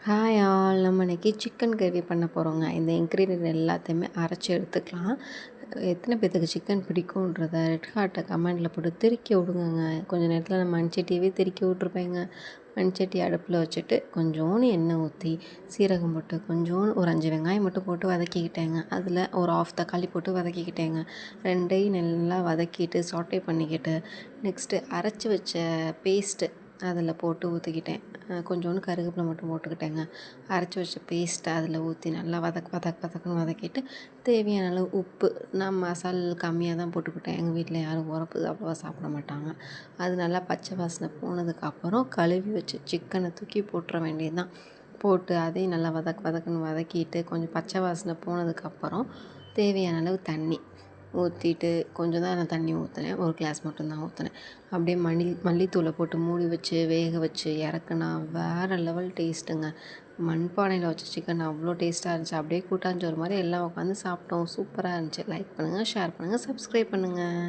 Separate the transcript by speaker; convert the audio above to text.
Speaker 1: Hi all, நம்ம இன்றைக்கி chicken gravy பண்ண போகிறோங்க. இந்த இன்க்ரீடியன்ட் எல்லாத்தையுமே அரைச்சி எடுத்துக்கலாம். எத்தனை பேர்த்துக்கு சிக்கன் பிடிக்குன்றத ரெட் ஹார்ட்டை கமெண்டில் போட்டு திருக்கி விடுங்க. கொஞ்சம் நேரத்தில் நான் மண்சட்டியவே திருக்கி விட்ருப்பேங்க. மண்சட்டி அடுப்பில் வச்சுட்டு கொஞ்சோண்டு எண்ணெய் ஊற்றி சீரகம் போட்டு கொஞ்சோண்டு ஒரு 5 வெங்காயம் மட்டும் போட்டு வதக்கிக்கிட்டேங்க. அதில் ஒரு ஆஃப் தக்காளி போட்டு வதக்கிக்கிட்டேங்க. ரெண்டையும் நல்லா வதக்கிட்டு சாட்டே பண்ணிக்கிட்டு நெக்ஸ்ட்டு அரைச்சி வச்ச பேஸ்ட்டு அதில் போட்டு ஊற்றிக்கிட்டேன். கொஞ்சோண்டு கருவேப்பிலை மட்டும் போட்டுக்கிட்டேங்க. அரைச்சி வச்ச பேஸ்ட்டை அதில் ஊற்றி நல்லா வதக்குன்னு வதக்கிட்டு தேவையான அளவு உப்பு. நான் மசால் கம்மியாக தான் போட்டுக்கிட்டேன். எங்கள் வீட்டில் யாரும் உரப்பு அவ்வளோவா சாப்பிட மாட்டாங்க. அது நல்லா பச்சை வாசனை போனதுக்கப்புறம் கழுவி வச்சு சிக்கனை தூக்கி போட்டுற வேண்டியது தான். போட்டு அதையும் நல்லா வதக்குன்னு வதக்கிட்டு கொஞ்சம் பச்சை வாசனை போனதுக்கப்புறம் தேவையான அளவு தண்ணி ஊற்றிட்டு கொஞ்சம் தான் நான் தண்ணி ஊற்றினேன். ஒரு கிளாஸ் மட்டும்தான் ஊற்றினேன். அப்படியே மல்லித்தூளை போட்டு மூடி வச்சு வேக வச்சு இறக்குனா வேறு லெவல் டேஸ்ட்டுங்க. மண்பானையில் வச்ச சிக்கன் அவ்வளோ டேஸ்ட்டாக இருந்துச்சு. அப்படியே கூட்டாஞ்சோறு மாதிரி எல்லாம் உட்காந்து சாப்பிட்டோம். சூப்பராக இருந்துச்சு. லைக் பண்ணுங்கள், ஷேர் பண்ணுங்கள், சப்ஸ்கிரைப் பண்ணுங்கள்.